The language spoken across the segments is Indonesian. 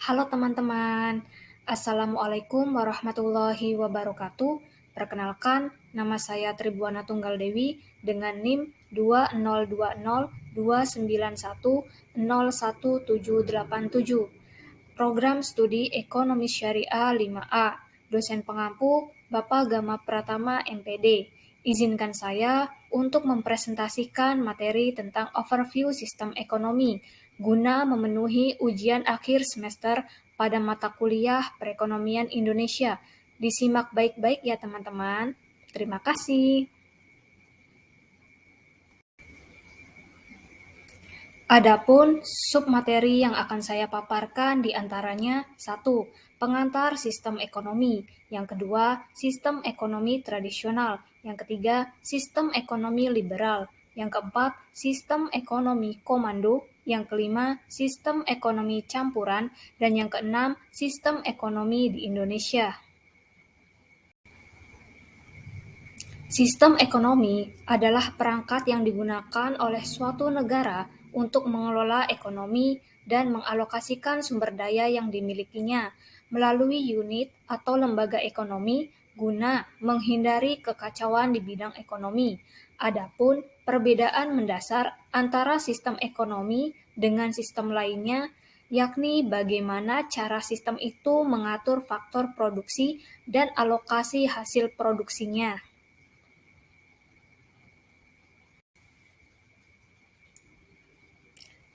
Halo teman-teman, Assalamualaikum warahmatullahi wabarakatuh. Perkenalkan, nama saya Tribuana Tunggal Dewi dengan NIM 202029101787. Program Studi Ekonomi Syariah 5A, dosen pengampu Bapak Gama Pratama MPD. Izinkan saya untuk mempresentasikan materi tentang overview sistem ekonomi guna memenuhi ujian akhir semester pada mata kuliah Perekonomian Indonesia. Disimak baik-baik ya teman-teman. Terima kasih. Adapun submateri yang akan saya paparkan diantaranya 1. Pengantar sistem ekonomi. Yang kedua, sistem ekonomi tradisional. Yang ketiga, sistem ekonomi liberal. Yang keempat, sistem ekonomi komando. Yang kelima, sistem ekonomi campuran. Dan yang keenam, sistem ekonomi di Indonesia. Sistem ekonomi adalah perangkat yang digunakan oleh suatu negara untuk mengelola ekonomi dan mengalokasikan sumber daya yang dimilikinya melalui unit atau lembaga ekonomi guna menghindari kekacauan di bidang ekonomi. Adapun perbedaan mendasar antara sistem ekonomi dengan sistem lainnya yakni bagaimana cara sistem itu mengatur faktor produksi dan alokasi hasil produksinya.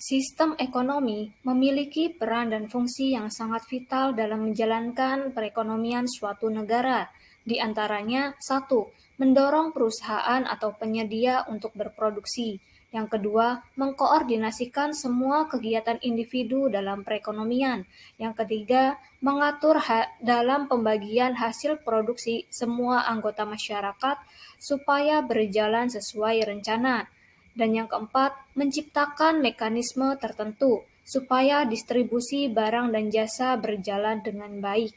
Sistem ekonomi memiliki peran dan fungsi yang sangat vital dalam menjalankan perekonomian suatu negara. Di antaranya, 1. Mendorong perusahaan atau penyedia untuk berproduksi. Yang kedua, mengkoordinasikan semua kegiatan individu dalam perekonomian. Yang ketiga, mengatur dalam pembagian hasil produksi semua anggota masyarakat supaya berjalan sesuai rencana. Dan yang keempat, menciptakan mekanisme tertentu supaya distribusi barang dan jasa berjalan dengan baik.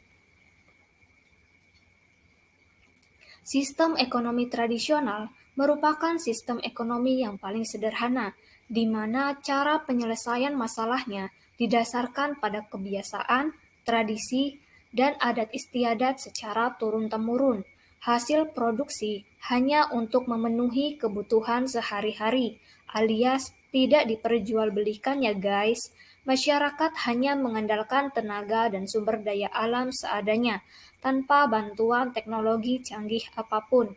Sistem ekonomi tradisional merupakan sistem ekonomi yang paling sederhana, di mana cara penyelesaian masalahnya didasarkan pada kebiasaan, tradisi, dan adat istiadat secara turun-temurun. Hasil produksi hanya untuk memenuhi kebutuhan sehari-hari, alias tidak diperjualbelikan ya guys. Masyarakat hanya mengandalkan tenaga dan sumber daya alam seadanya, tanpa bantuan teknologi canggih apapun.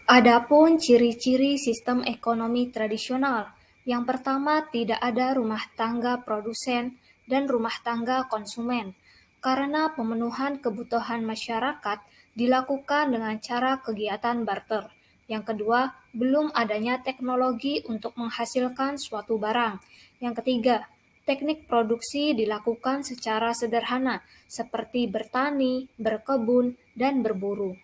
Adapun ciri-ciri sistem ekonomi tradisional, yang pertama tidak ada rumah tangga produsen dan rumah tangga konsumen, karena pemenuhan kebutuhan masyarakat dilakukan dengan cara kegiatan barter. Yang kedua, belum adanya teknologi untuk menghasilkan suatu barang. Yang ketiga, teknik produksi dilakukan secara sederhana, seperti bertani, berkebun, dan berburu.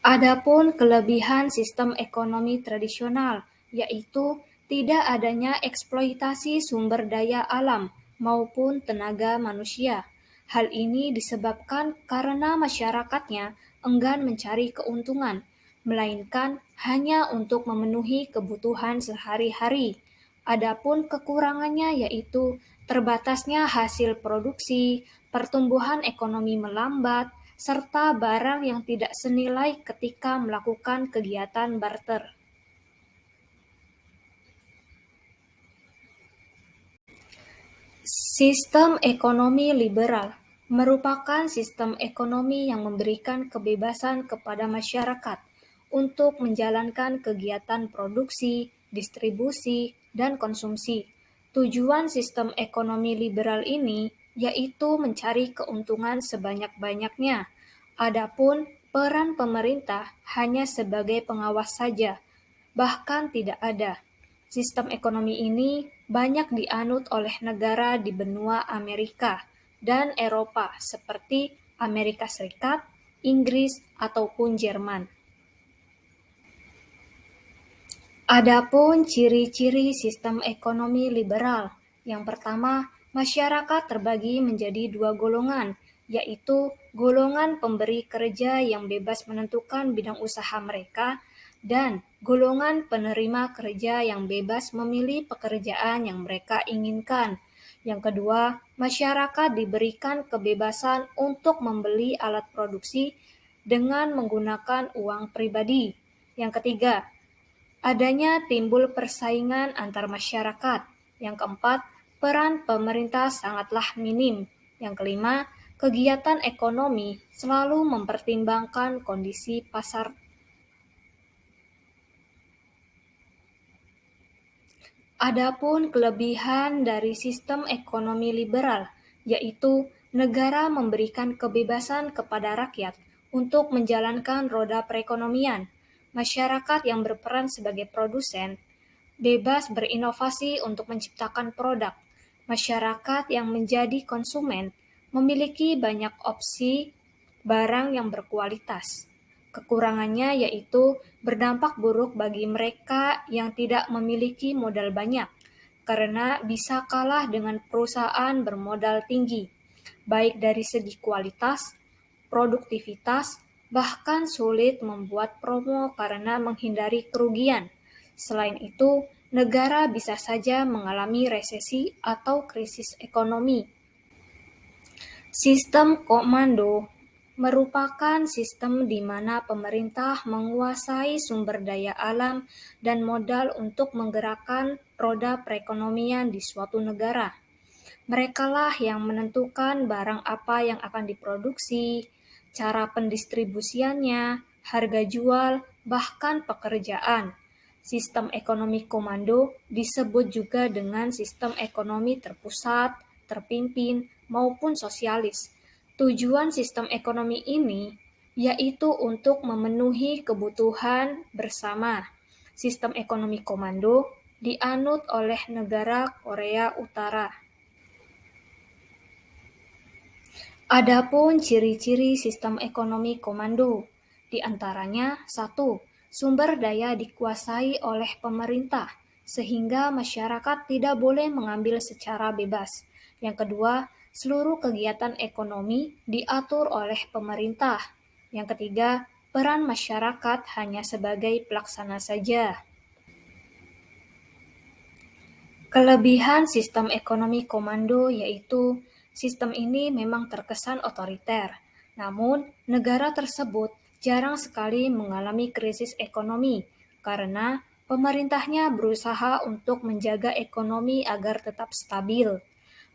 Adapun kelebihan sistem ekonomi tradisional, yaitu tidak adanya eksploitasi sumber daya alam maupun tenaga manusia. Hal ini disebabkan karena masyarakatnya enggan mencari keuntungan, melainkan hanya untuk memenuhi kebutuhan sehari-hari. Adapun kekurangannya yaitu terbatasnya hasil produksi, pertumbuhan ekonomi melambat, serta barang yang tidak senilai ketika melakukan kegiatan barter. Sistem ekonomi liberal merupakan sistem ekonomi yang memberikan kebebasan kepada masyarakat untuk menjalankan kegiatan produksi, distribusi, dan konsumsi. Tujuan sistem ekonomi liberal ini yaitu mencari keuntungan sebanyak-banyaknya. Adapun peran pemerintah hanya sebagai pengawas saja, bahkan tidak ada. Sistem ekonomi ini banyak dianut oleh negara di benua Amerika dan Eropa seperti Amerika Serikat, Inggris, ataupun Jerman. Adapun ciri-ciri sistem ekonomi liberal, yang pertama, masyarakat terbagi menjadi dua golongan, yaitu golongan pemberi kerja yang bebas menentukan bidang usaha mereka dan golongan penerima kerja yang bebas memilih pekerjaan yang mereka inginkan. Yang kedua, masyarakat diberikan kebebasan untuk membeli alat produksi dengan menggunakan uang pribadi. Yang ketiga, adanya timbul persaingan antar masyarakat. Yang keempat, peran pemerintah sangatlah minim. Yang kelima, kegiatan ekonomi selalu mempertimbangkan kondisi pasar. Adapun kelebihan dari sistem ekonomi liberal, yaitu negara memberikan kebebasan kepada rakyat untuk menjalankan roda perekonomian. Masyarakat yang berperan sebagai produsen bebas berinovasi untuk menciptakan produk. Masyarakat yang menjadi konsumen memiliki banyak opsi barang yang berkualitas. Kekurangannya yaitu berdampak buruk bagi mereka yang tidak memiliki modal banyak, karena bisa kalah dengan perusahaan bermodal tinggi, baik dari segi kualitas, produktivitas, bahkan sulit membuat promo karena menghindari kerugian. Selain itu, negara bisa saja mengalami resesi atau krisis ekonomi. Sistem komando merupakan sistem di mana pemerintah menguasai sumber daya alam dan modal untuk menggerakkan roda perekonomian di suatu negara. Merekalah yang menentukan barang apa yang akan diproduksi, cara pendistribusiannya, harga jual, bahkan pekerjaan. Sistem ekonomi komando disebut juga dengan sistem ekonomi terpusat, terpimpin, maupun sosialis. Tujuan sistem ekonomi ini yaitu untuk memenuhi kebutuhan bersama. Sistem ekonomi komando dianut oleh negara Korea Utara. Adapun ciri-ciri sistem ekonomi komando, di antaranya 1. Sumber daya dikuasai oleh pemerintah, sehingga masyarakat tidak boleh mengambil secara bebas. Yang kedua, seluruh kegiatan ekonomi diatur oleh pemerintah. Yang ketiga, peran masyarakat hanya sebagai pelaksana saja. Kelebihan sistem ekonomi komando yaitu sistem ini memang terkesan otoriter, namun negara tersebut jarang sekali mengalami krisis ekonomi karena pemerintahnya berusaha untuk menjaga ekonomi agar tetap stabil.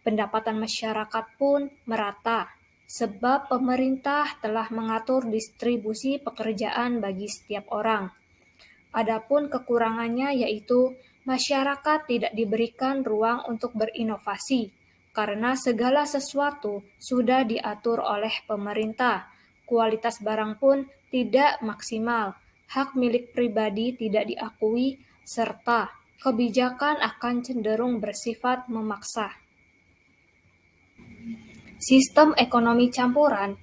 Pendapatan masyarakat pun merata, sebab pemerintah telah mengatur distribusi pekerjaan bagi setiap orang. Adapun kekurangannya yaitu masyarakat tidak diberikan ruang untuk berinovasi, karena segala sesuatu sudah diatur oleh pemerintah. Kualitas barang pun tidak maksimal, hak milik pribadi tidak diakui, serta kebijakan akan cenderung bersifat memaksa. Sistem ekonomi campuran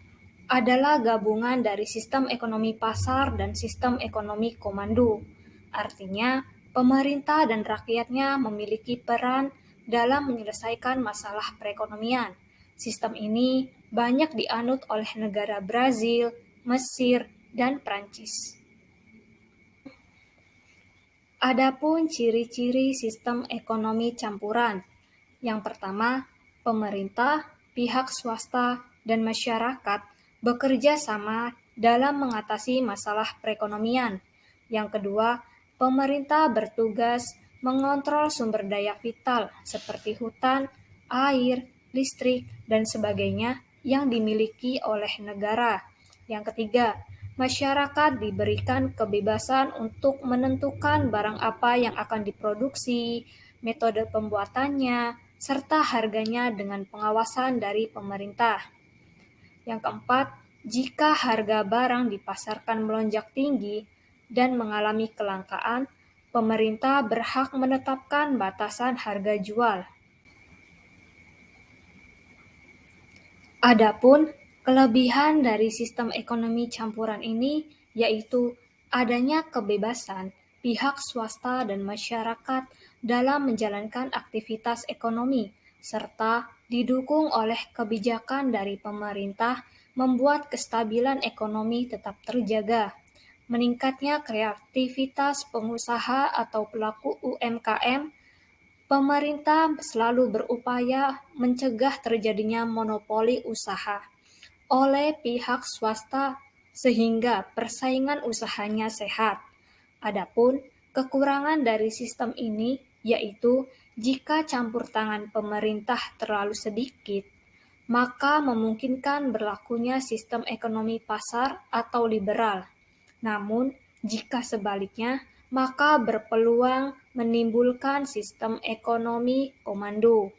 adalah gabungan dari sistem ekonomi pasar dan sistem ekonomi komando. Artinya, pemerintah dan rakyatnya memiliki peran dalam menyelesaikan masalah perekonomian. Sistem ini banyak dianut oleh negara Brazil, Mesir, dan Prancis. Adapun ciri-ciri sistem ekonomi campuran. Yang pertama, pemerintah, pihak swasta, dan masyarakat bekerja sama dalam mengatasi masalah perekonomian. Yang kedua, pemerintah bertugas mengontrol sumber daya vital seperti hutan, air, listrik, dan sebagainya yang dimiliki oleh negara. Yang ketiga, masyarakat diberikan kebebasan untuk menentukan barang apa yang akan diproduksi, metode pembuatannya, serta harganya dengan pengawasan dari pemerintah. Yang keempat, jika harga barang dipasarkan melonjak tinggi dan mengalami kelangkaan, pemerintah berhak menetapkan batasan harga jual. Adapun kelebihan dari sistem ekonomi campuran ini yaitu adanya kebebasan pihak swasta dan masyarakat dalam menjalankan aktivitas ekonomi, serta didukung oleh kebijakan dari pemerintah membuat kestabilan ekonomi tetap terjaga. meningkatnya kreativitas pengusaha atau pelaku UMKM, pemerintah selalu berupaya mencegah terjadinya monopoli usaha oleh pihak swasta sehingga persaingan usahanya sehat. Adapun kekurangan dari sistem ini yaitu jika campur tangan pemerintah terlalu sedikit, maka memungkinkan berlakunya sistem ekonomi pasar atau liberal. Namun, jika sebaliknya, maka berpeluang menimbulkan sistem ekonomi komando.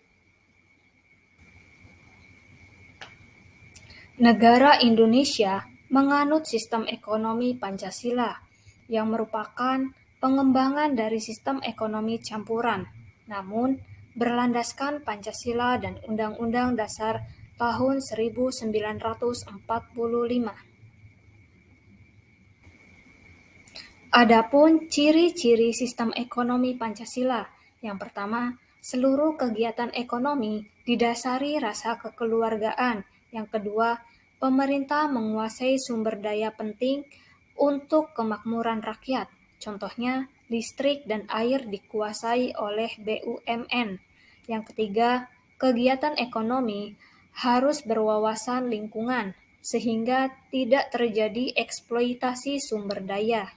Negara Indonesia menganut sistem ekonomi Pancasila, yang merupakan pengembangan dari sistem ekonomi campuran, namun berlandaskan Pancasila dan Undang-Undang Dasar tahun 1945. Adapun ciri-ciri sistem ekonomi Pancasila, yang pertama, seluruh kegiatan ekonomi didasari rasa kekeluargaan. Yang kedua, pemerintah menguasai sumber daya penting untuk kemakmuran rakyat. Contohnya, listrik dan air dikuasai oleh BUMN. Yang ketiga, kegiatan ekonomi harus berwawasan lingkungan, sehingga tidak terjadi eksploitasi sumber daya.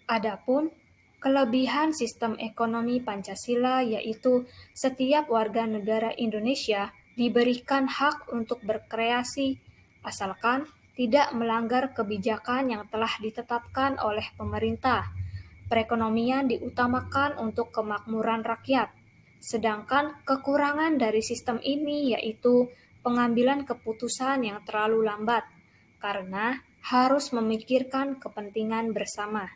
Adapun kelebihan sistem ekonomi Pancasila yaitu setiap warga negara Indonesia diberikan hak untuk berkreasi asalkan tidak melanggar kebijakan yang telah ditetapkan oleh pemerintah. Perekonomian diutamakan untuk kemakmuran rakyat. Sedangkan kekurangan dari sistem ini yaitu pengambilan keputusan yang terlalu lambat karena harus memikirkan kepentingan bersama.